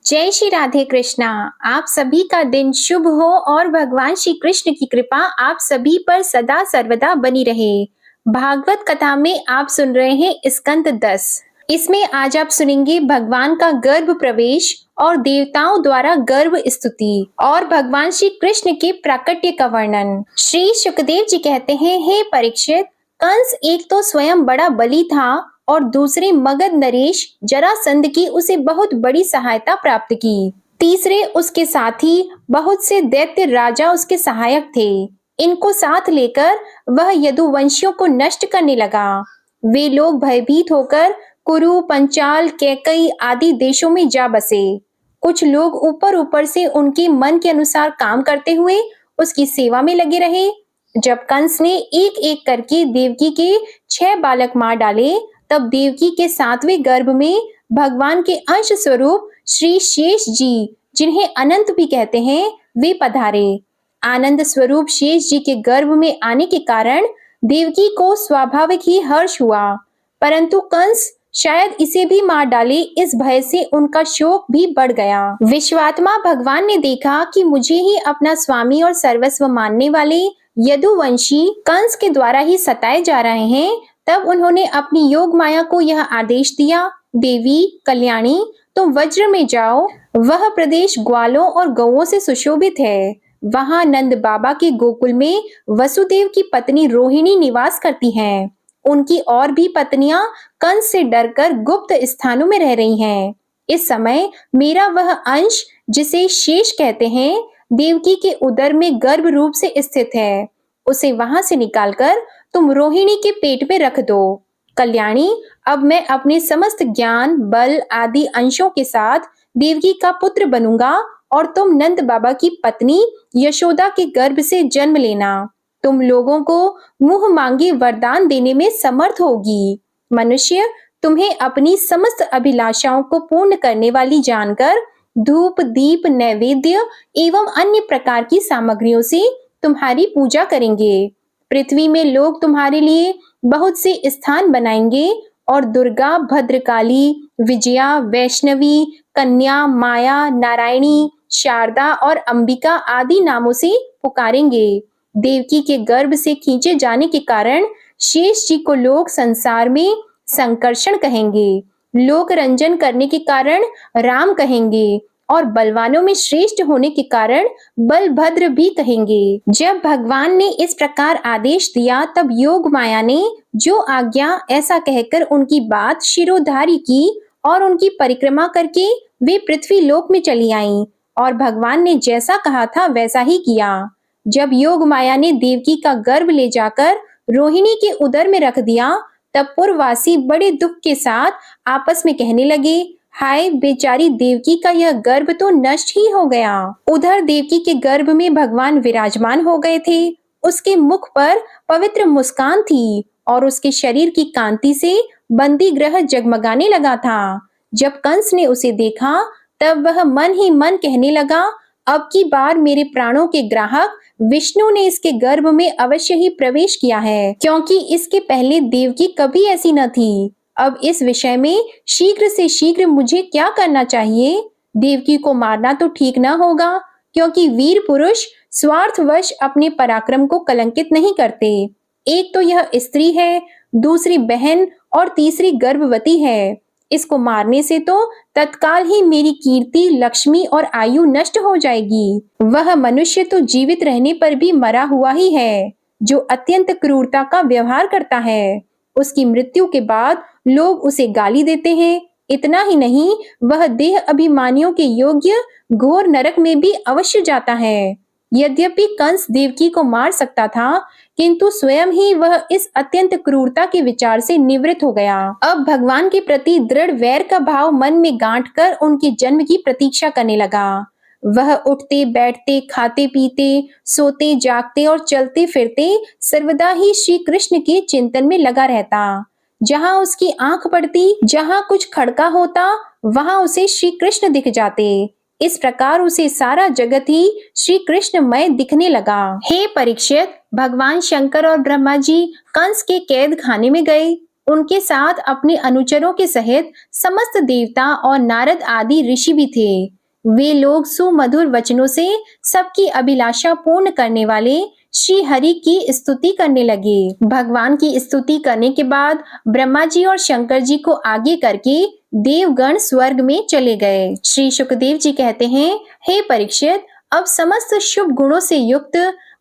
जय श्री राधे कृष्णा। आप सभी का दिन शुभ हो और भगवान श्री कृष्ण की कृपा आप सभी पर सदा सर्वदा बनी रहे। भागवत कथा में आप सुन रहे हैं स्कंद 10। इसमें आज आप सुनेंगे भगवान का गर्भ प्रवेश और देवताओं द्वारा गर्भ स्तुति और भगवान श्री कृष्ण के प्राकट्य का वर्णन। श्री सुखदेव जी कहते हैं, हे परीक्षित, कंस एक तो स्वयं बड़ा बली था और दूसरे मगध नरेश जरासंध की उसे बहुत बड़ी सहायता प्राप्त की। तीसरे उसके साथी बहुत से दैत्य राजा उसके सहायक थे। इनको साथ लेकर वह यदुवंशियों को नष्ट करने लगा। वे लोग भयभीत होकर कुरु, पंचाल, कैकई आदि देशों में जा बसे। कुछ लोग ऊपर ऊपर से उनके मन के अनुसार काम करते हुए उसकी सेवा में लगे रहे। जब कंस ने एक एक करके देवकी के 6 बालक मार डाले, तब देवकी के 7वें गर्भ में भगवान के अंश स्वरूप श्री शेष जी, जिन्हें अनंत भी कहते हैं, वे पधारे। आनंद स्वरूप शेष जी के गर्भ में आने के कारण देवकी को स्वाभाविक ही हर्ष हुआ, परंतु कंस शायद इसे भी मार डाले, इस भय से उनका शोक भी बढ़ गया। विश्वात्मा भगवान ने देखा कि मुझे ही अपना स्वामी और सर्वस्व मानने वाले यदुवंशी कंस के द्वारा ही सताए जा रहे हैं। तब उन्होंने अपनी योग माया को यह आदेश दिया, देवी कल्याणी, तुम वज्र में जाओ। वह प्रदेश ग्वालों और गौओं से सुशोभित है। वहां नंद बाबा के गोकुल में वसुदेव की पत्नी रोहिणी निवास करती हैं। उनकी और भी पत्नियां कंस से डरकर गुप्त स्थानों में रह रही हैं। इस समय मेरा वह अंश, जिसे शेष कहते हैं, देवकी के उदर में गर्भ रूप से स्थित है। उसे वहां से निकालकर तुम रोहिणी के पेट में रख दो। कल्याणी, अब मैं अपने समस्त ज्ञान, बल आदि अंशों के साथ देवकी का पुत्र बनूंगा और तुम नंद बाबा की पत्नी यशोदा के गर्भ से जन्म लेना। तुम लोगों को मुंह मांगे वरदान देने में समर्थ होगी। मनुष्य, तुम्हें अपनी समस्त अभिलाषाओं को पूर्ण करने वाली जानकर धूप, दीप, नैवेद्य एवं अन्य प्रकार की सामग्रियों से तुम्हारी पूजा करेंगे। पृथ्वी में लोग तुम्हारे लिए बहुत से स्थान बनाएंगे और दुर्गा, भद्रकाली, विजया, वैष्णवी, कन्या, माया, नारायणी, शारदा और अंबिका आदि नामों से पुकारेंगे। देवकी के गर्भ से खींचे जाने के कारण शेष जी को लोग संसार में संकर्षण कहेंगे, लोक रंजन करने के कारण राम कहेंगे और बलवानों में श्रेष्ठ होने के कारण बलभद्र भी कहेंगे। जब भगवान ने इस प्रकार आदेश दिया, तब योग माया ने जो आज्ञा ऐसा कहकर उनकी बात शिरोधार्य की और उनकी परिक्रमा करके वे पृथ्वी लोक में चली आईं और भगवान ने जैसा कहा था वैसा ही किया। जब योग माया ने देवकी का गर्भ ले जाकर रोहिणी के उदर में रख दिया, तब पुरवासी बड़े दुख के साथ आपस में कहने लगे, हाय बेचारी देवकी का यह गर्भ तो नष्ट ही हो गया। उधर देवकी के गर्भ में भगवान विराजमान हो गए थे। उसके मुख पर पवित्र मुस्कान थी और उसके शरीर की कांति से बंदी ग्रह जगमगाने लगा था। जब कंस ने उसे देखा, तब वह मन ही मन कहने लगा, अब की बार मेरे प्राणों के ग्राहक विष्णु ने इसके गर्भ में अवश्य ही प्रवेश किया है, क्योंकि इसके पहले देवकी कभी ऐसी न थी। अब इस विषय में शीघ्र से शीघ्र मुझे क्या करना चाहिए? देवकी को मारना तो ठीक न होगा, क्योंकि वीर पुरुष स्वार्थवश अपने पराक्रम को कलंकित नहीं करते। एक तो यह स्त्री है, दूसरी बहन और तीसरी गर्भवती है। इसको मारने से तो तत्काल ही मेरी कीर्ति, लक्ष्मी और आयु नष्ट हो जाएगी। वह मनुष्य तो जीवित रहने पर भी मरा हुआ ही है, जो अत्यंत क्रूरता का व्यवहार करता है। उसकी मृत्यु के बाद लोग उसे गाली देते हैं। इतना ही नहीं, वह देह अभिमानियों के योग्य घोर नरक में भी अवश्य जाता है। यद्यपि कंस देवकी को मार सकता था, किंतु स्वयं ही वह इस अत्यंत क्रूरता के विचार से निवृत्त हो गया। अब भगवान के प्रति दृढ़ वैर का भाव मन में गांठकर उनके जन्म की प्रतीक्षा करने लगा। वह उठते बैठते, खाते पीते, सोते जागते और चलते फिरते सर्वदा ही श्री कृष्ण के चिंतन में लगा रहता। जहाँ उसकी आंख पड़ती, जहाँ कुछ खड़का होता, वहां उसे श्री कृष्ण दिख जाते। इस प्रकार उसे सारा जगत ही श्री कृष्णमय दिखने लगा। हे परीक्षित, भगवान शंकर और ब्रह्मा जी कंस के कैद खाने में गए। उनके साथ अपने अनुचरों के सहित समस्त देवता और नारद आदि ऋषि भी थे। वे लोग सुमधुर वचनों से सबकी अभिलाषा पूर्ण करने वाले श्री हरि की स्तुति करने लगे। भगवान की स्तुति करने के बाद ब्रह्मा जी और शंकर जी को आगे करके देवगण स्वर्ग में चले गए। श्री शुकदेव जी कहते हैं, हे परीक्षित, अब समस्त शुभ गुणों से युक्त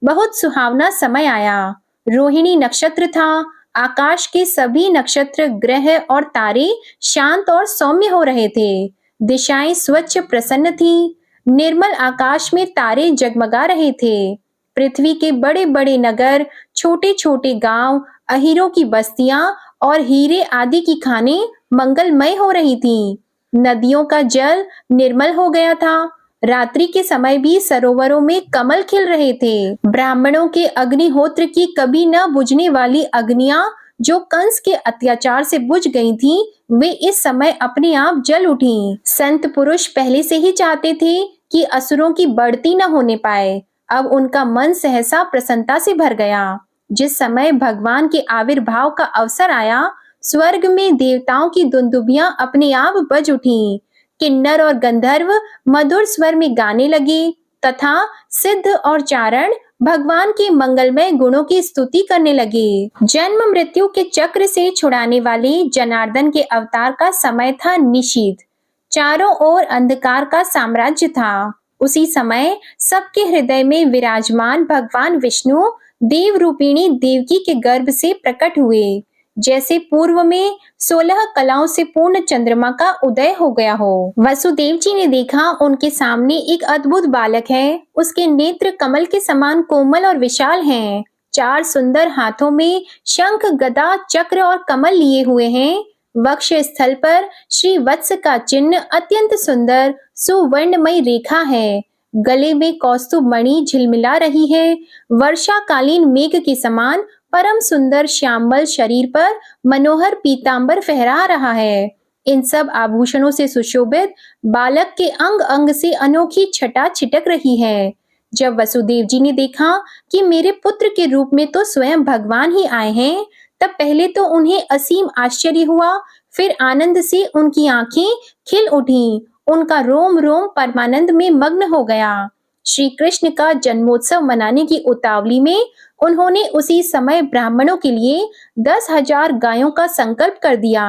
बहुत सुहावना समय आया। रोहिणी नक्षत्र था। आकाश के सभी नक्षत्र, ग्रह और तारे शांत और सौम्य हो रहे थे। दिशाएं स्वच्छ प्रसन्न थीं। निर्मल आकाश में तारे जगमगा रहे थे। पृथ्वी के बड़े बड़े नगर, छोटे छोटे गांव, अहीरों की बस्तियां और हीरे आदि की खानें मंगलमय हो रही थीं। नदियों का जल निर्मल हो गया था। रात्रि के समय भी सरोवरों में कमल खिल रहे थे। ब्राह्मणों के अग्निहोत्र की कभी न बुझने वाली अग्नियां जो कंस के अत्याचार से बुझ गई थीं, वे इस समय अपने आप जल उठीं। संत पुरुष पहले से ही चाहते थे कि असुरों की बढ़ती न होने पाए। अब उनका मन सहसा प्रसन्नता से भर गया। जिस समय भगवान के आविर्भाव का अवसर आया, स्वर्ग में देवताओं की दुंदुभियां अपने आप बज उठीं। किन्नर और गंधर्व मधुर स्वर में गाने लगे तथा सिद्ध और चारण भगवान के मंगलमय गुणों की स्तुति करने लगे। जन्म मृत्यु के चक्र से छुड़ाने वाले जनार्दन के अवतार का समय था निशीथ। चारों ओर अंधकार का साम्राज्य था। उसी समय सबके हृदय में विराजमान भगवान विष्णु देव रूपिणी देवकी के गर्भ से प्रकट हुए। जैसे पूर्व में 16 कलाओं से पूर्ण चंद्रमा का उदय हो गया हो। वसुदेव जी ने देखा उनके सामने एक अद्भुत बालक है। उसके नेत्र कमल के समान कोमल और विशाल हैं। 4 सुंदर हाथों में शंख, गदा, चक्र और कमल लिए हुए हैं। वक्ष स्थल पर श्री वत्स का चिन्ह अत्यंत सुंदर सुवर्णमयी रेखा है। गले में कौस्तुभ मणि झिलमिला रही है। वर्षाकालीन मेघ के समान परम सुंदर श्यामल शरीर पर मनोहर पीतांबर फहरा रहा है। इन सब आभूषणों से सुशोभित बालक के अंग अंग से अनोखी छटा छिटक रही है। जब वसुदेव जी ने देखा कि मेरे पुत्र के रूप में तो स्वयं भगवान ही आए हैं, तब पहले तो उन्हें असीम आश्चर्य हुआ, फिर आनंद से उनकी आंखें खिल उठीं। उनका रोम रोम परमानंद में मग्न हो गया। श्री कृष्ण का जन्मोत्सव मनाने की उतावली में उन्होंने उसी समय ब्राह्मणों के लिए 10,000 गायों का संकल्प कर दिया।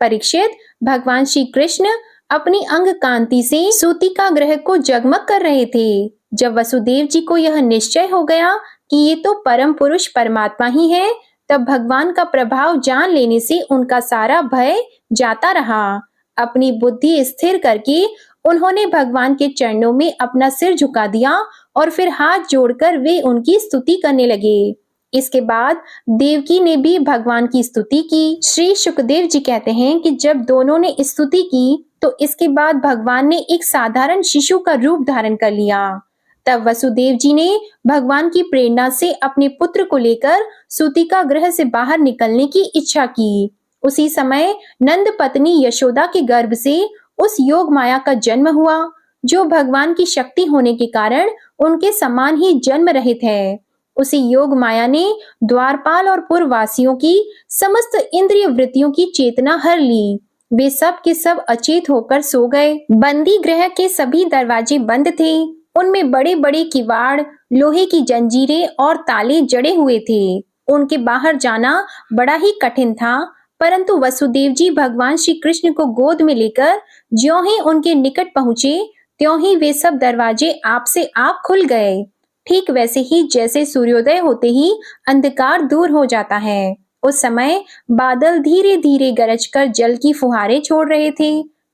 परीक्षित, भगवान श्री कृष्ण अपनी अंग कांति से सूतिका ग्रह को जगमग कर रहे थे। जब वसुदेव जी को यह निश्चय हो गया कि ये तो परम पुरुष परमात्मा ही है, तब भगवान का प्रभाव जान लेने से उनका सारा भय जाता रहा। अपनी बुद्धि स्थिर करके उन्होंने भगवान के चरणों में अपना सिर झुका दिया और फिर हाथ जोड़कर वे उनकी स्तुति करने लगे। इसके बाद देवकी ने भी भगवान की स्तुति की। श्री शुकदेव जी कहते हैं कि जब दोनों ने स्तुति की तो इसके बाद भगवान ने एक साधारण शिशु का रूप धारण कर लिया। तब वसुदेव जी ने भगवान की प्रेरणा से अपने पुत्र को लेकर सूतिका ग्रह से बाहर निकलने की इच्छा की। उसी समय नंद पत्नी यशोदा के गर्भ से उस योग माया का जन्म हुआ, जो भगवान की शक्ति होने के कारण उनके समान ही जन्म रहित है। उसी योग माया ने द्वारपाल और पुरवासियों की समस्त इंद्रिय वृत्तियों की चेतना हर ली। वे सब के सब अचेत होकर सो गए। बंदी गृह के सभी दरवाजे बंद थे। उनमें बड़े बड़े किवाड़, लोहे की जंजीरें और ताले जड़े हुए थे। उनके बाहर जाना बड़ा ही कठिन था, परंतु वसुदेव जी भगवान श्री कृष्ण को गोद में लेकर ज्यों ही उनके निकट पहुंचे, त्यों ही वे सब दरवाजे आप से आप खुल गए। ठीक वैसे ही जैसे सूर्योदय होते ही अंधकार दूर हो जाता है। उस समय बादल धीरे धीरे गरजकर जल की फुहारें छोड़ रहे थे।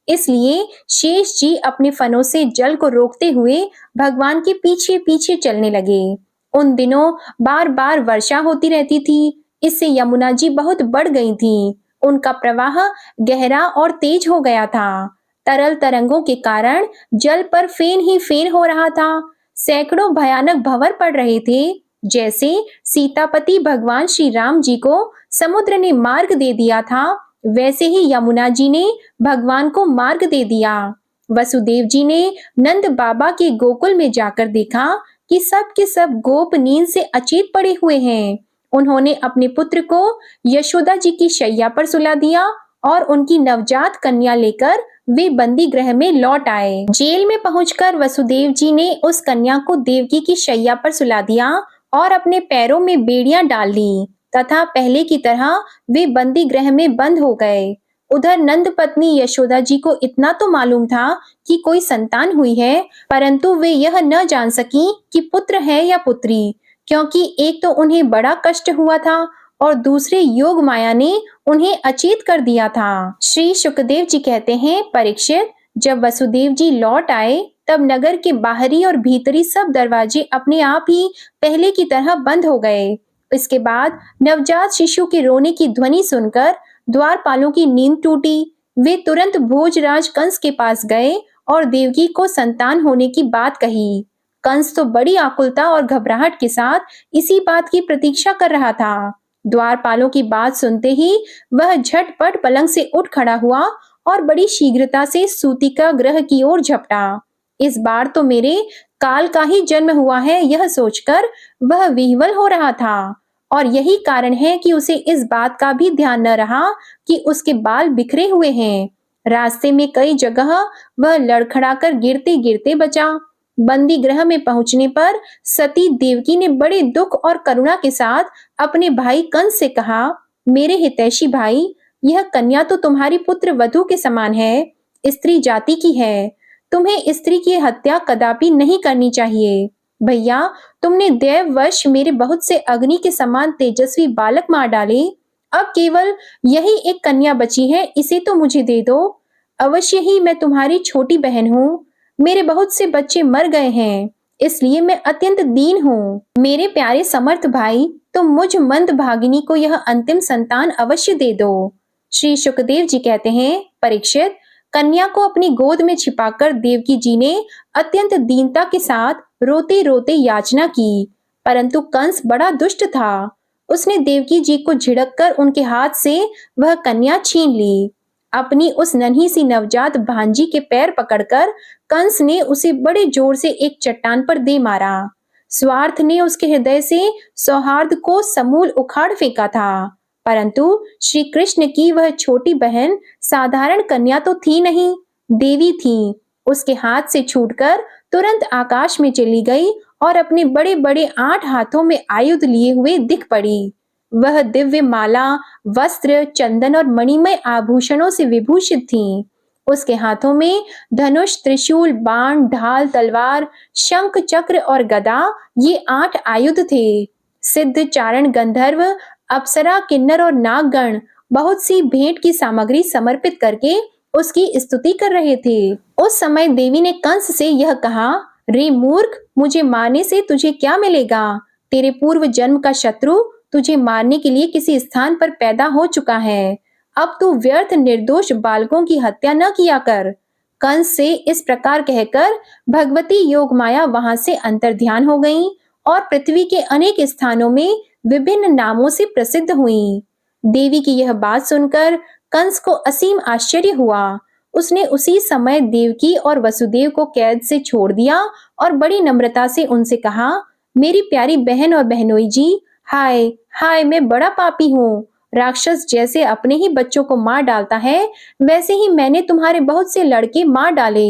इसलिए शेष जी अपने फनों से जल को रोकते हुए भगवान के पीछे पीछे चलने लगे। उन दिनों बार बार वर्षा होती रहती थी। इससे यमुना जी बहुत बढ़ गई थीं। उनका प्रवाह गहरा और तेज हो गया था। तरल तरंगों के कारण जल पर फेन ही फेन हो रहा था। सैकड़ों भयानक भंवर पड़ रहे थे। जैसे सीतापति भगवान श्री राम जी को समुद्र ने मार्ग दे दिया था, वैसे ही यमुना जी ने भगवान को मार्ग दे दिया। वसुदेव जी ने नंद बाबा के गोकुल में जाकर देखा कि सब के सब गोप नींद से अचेत पड़े हुए हैं। उन्होंने अपने पुत्र को यशोदा जी की शैया पर सुला दिया और उनकी नवजात कन्या लेकर वे बंदी गृह में लौट आए। जेल में पहुंचकर वसुदेव जी ने उस कन्या को देवकी की शैया पर सुला दिया और अपने पैरों में बेड़ियां डाल ली तथा पहले की तरह वे बंदी गृह में बंद हो गए। उधर नंद पत्नी यशोदा जी को इतना तो मालूम था कि कोई संतान हुई है, परंतु वे यह न जान सकी कि पुत्र है या पुत्री, क्योंकि एक तो उन्हें बड़ा कष्ट हुआ था और दूसरे योग माया ने उन्हें अचेत कर दिया था। श्री सुखदेव जी कहते हैं, परीक्षित, जब वसुदेव जी लौट आए तब नगर के बाहरी और भीतरी सब दरवाजे अपने आप ही पहले की तरह बंद हो गए। इसके बाद नवजात शिशु के रोने की ध्वनि सुनकर द्वारपालों की नींद टूटी। वे तुरंत भोजराज कंस के पास गए और देवकी को संतान होने की बात कही। कंस तो बड़ी आकुलता और घबराहट के साथ इसी बात की प्रतीक्षा कर रहा था। द्वारपालों की बात सुनते ही वह झटपट पलंग से उठ खड़ा हुआ और बड़ी शीघ्रता से सूतिका गृह की ओर झपटा। इस बार तो मेरे काल का ही जन्म हुआ है, यह सोचकर वह विह्वल हो रहा था और यही कारण है कि उसे इस बात का भी ध्यान न रहा कि उसके बाल बिखरे हुए हैं। रास्ते में कई जगह वह लड़खड़ाकर गिरते गिरते बचा। बंदी गृह में पहुंचने पर सती देवकी ने बड़े दुख और करुणा के साथ अपने भाई कंस से कहा, मेरे हितैषी भाई, यह कन्या तो तुम्हारी पुत्र वधू के समान है, स्त्री जाति की है। तुम्हें स्त्री की हत्या कदापि नहीं करनी चाहिए। भैया, तुमने दैववश मेरे बहुत से अग्नि के समान तेजस्वी बालक मार डाले। अब केवल यही एक कन्या बची है, इसे तो मुझे दे दो। अवश्य ही मैं तुम्हारी छोटी बहन हूँ। मेरे बहुत से बच्चे मर गए हैं, इसलिए मैं अत्यंत दीन हूँ। मेरे प्यारे समर्थ भाई, तुम मुझ मंद भागिनी को यह अंतिम संतान अवश्य दे दो। श्री सुखदेव जी कहते हैं, परीक्षित, कन्या को अपनी गोद में छिपाकर देवकी जी ने अत्यंत दीनता के साथ रोते रोते याचना की, परंतु कंस बड़ा दुष्ट था। उसने देवकी जी को झिड़ककर उनके हाथ से वह कन्या छीन ली। अपनी उस नन्ही सी नवजात भांजी के पैर पकड़कर कंस ने उसे बड़े जोर से एक चट्टान पर दे मारा। स्वार्थ ने उसके हृदय से सौहार्द को समूल उखाड़ फेंका था, परंतु श्री कृष्ण की वह छोटी बहन साधारण कन्या तो थी नहीं, देवी थी। उसके हाथ से छूटकर तुरंत आकाश में चली गई और अपने बड़े बड़े 8 हाथों में आयुध लिए हुए दिख पड़ी। वह दिव्य माला, वस्त्र, चंदन और मणिमय आभूषणों से विभूषित थी। उसके हाथों में धनुष, त्रिशूल, बाण, ढाल, तलवार, शंख, चक्र और गदा, ये 8 आयुध थे। सिद्ध, चारण, गंधर्व, अप्सरा, किन्नर और नागगण बहुत सी भेंट की सामग्री समर्पित करके उसकी स्तुति कर रहे थे। उस समय देवी ने कंस से यह कहा, रे मूर्ख, मुझे मारने से तुझे क्या मिलेगा? तेरे पूर्व जन्म का शत्रु तुझे मारने के लिए किसी स्थान पर पैदा हो चुका है। अब तू व्यर्थ निर्दोष बालकों की हत्या न किया कर। कंस से इस प्रकार कहकर भगवती योगमाया वहां से अंतर्ध्यान हो गईं और पृथ्वी के अनेक स्थानों में विभिन्न नामों से प्रसिद्ध हुईं। देवी की यह बात सुनकर कंस को असीम आश्चर्य हुआ। उसने उसी समय देवकी और वसुदेव को कैद से छोड़ दिया और बड़ी नम्रता से उनसे कहा, मेरी प्यारी बहन और बहनोई जी, हाय हाय, मैं बड़ा पापी हूँ। राक्षस जैसे अपने ही बच्चों को मार डालता है, वैसे ही मैंने तुम्हारे बहुत से लड़के मार डाले।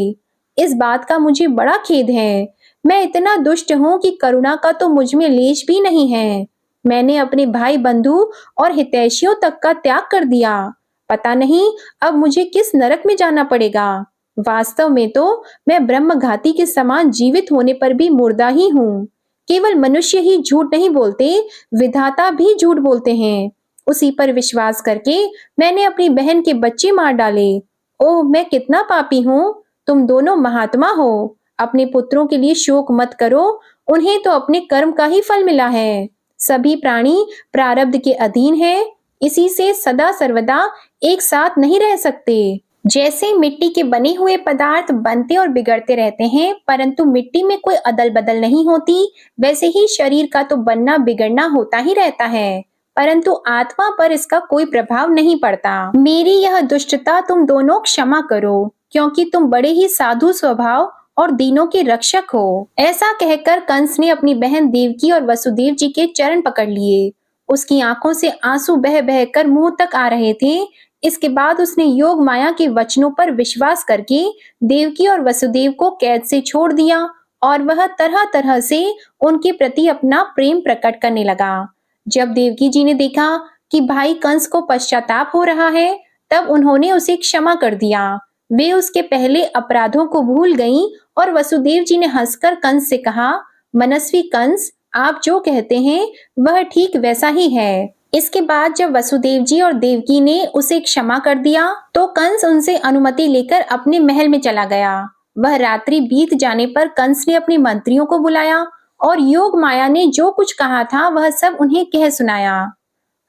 इस बात का मुझे बड़ा खेद है। मैं इतना दुष्ट हूँ कि करुणा का तो मुझ में लेश भी नहीं है। मैंने अपने भाई बंधु और हितैषियों तक का त्याग कर दिया। पता नहीं अब मुझे किस नरक में जाना पड़ेगा। वास्तव में तो मैं ब्रह्मघाती के समान जीवित होने पर भी मुर्दा ही हूँ। केवल मनुष्य ही झूठ नहीं बोलते, विधाता भी झूठ बोलते हैं। उसी पर विश्वास करके मैंने अपनी बहन के बच्चे मार डाले। ओह, मैं कितना पापी हूँ। तुम दोनों महात्मा हो, अपने पुत्रों के लिए शोक मत करो, उन्हें तो अपने कर्म का ही फल मिला है। सभी प्राणी प्रारब्ध के अधीन हैं, इसी से सदा सर्वदा एक साथ नहीं रह सकते। जैसे मिट्टी के बने हुए पदार्थ बनते और बिगड़ते रहते हैं, परंतु मिट्टी में कोई अदल बदल नहीं होती, वैसे ही शरीर का तो बनना बिगड़ना होता ही रहता है, परंतु आत्मा पर इसका कोई प्रभाव नहीं पड़ता। मेरी यह दुष्टता तुम दोनों क्षमा करो, क्योंकि तुम बड़े ही साधु स्वभाव और दीनों के रक्षक हो। ऐसा कहकर कंस ने अपनी बहन देवकी और वसुदेव जी के चरण पकड़ लिए। उसकी आंखों से आंसू बह बह कर मुंह तक आ रहे थे। इसके बाद उसने योग माया के वचनों पर विश्वास करके देवकी और वसुदेव को कैद से छोड़ दिया और वह तरह तरह से उनके प्रति अपना प्रेम प्रकट करने लगा। जब देवकी जी ने देखा कि भाई कंस को पश्चाताप हो रहा है, तब उन्होंने उसे क्षमा कर दिया। वे उसके पहले अपराधों को भूल गईं और वसुदेव जी ने हंसकर कंस से कहा, मनस्वी कंस, आप जो कहते हैं वह ठीक वैसा ही है। इसके बाद जब वसुदेव जी और देवकी ने उसे क्षमा कर दिया, तो कंस उनसे अनुमति लेकर अपने महल में चला गया। वह रात्रि बीत जाने पर कंस ने अपने मंत्रियों को बुलाया और योग माया ने जो कुछ कहा था वह सब उन्हें कह सुनाया।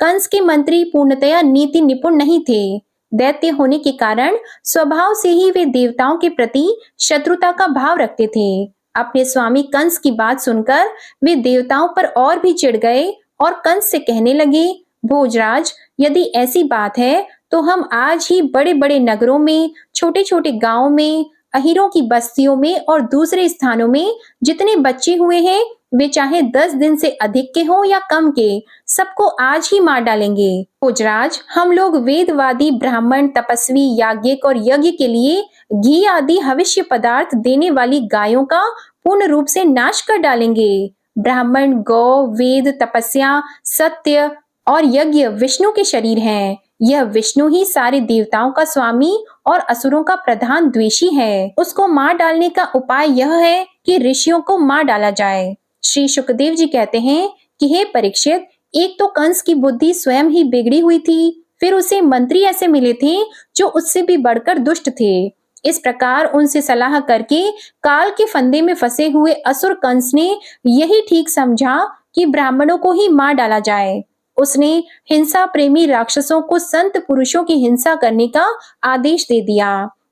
कंस के मंत्री पूर्णतया नीति निपुण नहीं थे। दैत्य होने के कारण स्वभाव से ही वे देवताओं के प्रति शत्रुता का भाव रखते थे। अपने स्वामी कंस की बात सुनकर वे देवताओं पर और भी चिढ़ गए और कंस से कहने लगे, भोजराज, यदि ऐसी बात है तो हम आज ही बड़े बड़े नगरों में, छोटे छोटे गांवों में, अहीरों की बस्तियों में और दूसरे स्थानों में जितने बच्चे हुए हैं, वे चाहे 10 दिन से अधिक के हों या कम के, सबको आज ही मार डालेंगे। भोजराज, हम लोग वेदवादी ब्राह्मण, तपस्वी, याज्ञिक और यज्ञ के लिए घी आदि हविष्य पदार्थ देने वाली गायों का पूर्ण रूप से नाश कर डालेंगे। ब्राह्मण, गौ, वेद, तपस्या, सत्य और यज्ञ विष्णु के शरीर हैं। यह विष्णु ही सारे देवताओं का स्वामी और असुरों का प्रधान द्वेषी है। उसको मार डालने का उपाय यह है कि ऋषियों को मार डाला जाए। श्री शुकदेव जी कहते हैं कि हे परीक्षित, एक तो कंस की बुद्धि स्वयं ही बिगड़ी हुई थी, फिर उसे मंत्री ऐसे मिले थे जो उससे भी बढ़कर दुष्ट थे। इस प्रकार उनसे सलाह करके काल के फंदे में फंसे हुए असुर कंस ने यही ठीक समझा कि ब्राह्मणों को ही मार डाला जाए। उसने हिंसा प्रेमी राक्षसों को संत पुरुषों की हिंसा करने का आदेश दे दिया।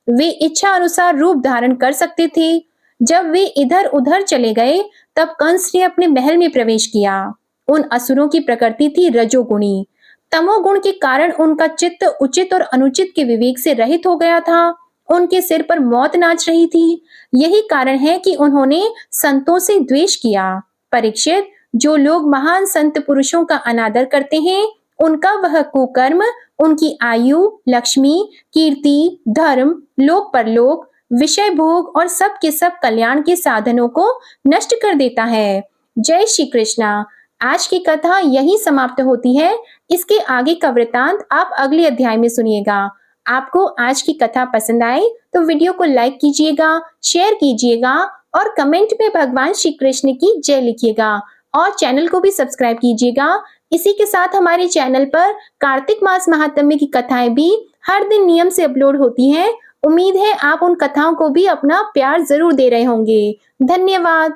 वे इच्छा अनुसार रूप धारण कर सकते थे। जब वे इधर उधर चले गए, तब कंस ने अपने महल में प्रवेश किया। उन असुरों की प्रकृति थी रजोगुणी। तमोगुण के कारण उनका चित्त उचित और अनुचित के विवेक से रहित हो गया था। उनके सिर पर मौत नाच रही थी। यही कारण है कि उन्होंने संतों से द्वेष किया। परीक्षित, जो लोग महान संत पुरुषों का अनादर करते हैं, उनका वह कुकर्म उनकी आयु, लक्ष्मी, कीर्ति, धर्म, लोक परलोक, विषय भोग और सब के सब कल्याण के साधनों को नष्ट कर देता है। जय श्री कृष्णा। आज की कथा यही समाप्त होती है। इसके आगे का वृतांत आप अगले अध्याय में सुनिएगा। आपको आज की कथा पसंद आई तो वीडियो को लाइक कीजिएगा, शेयर कीजिएगा और कमेंट में भगवान श्री कृष्ण की जय लिखिएगा और चैनल को भी सब्सक्राइब कीजिएगा। इसी के साथ हमारे चैनल पर कार्तिक मास महात्म्य की कथाएं भी हर दिन नियम से अपलोड होती हैं। उम्मीद है आप उन कथाओं को भी अपना प्यार जरूर दे रहे होंगे। धन्यवाद।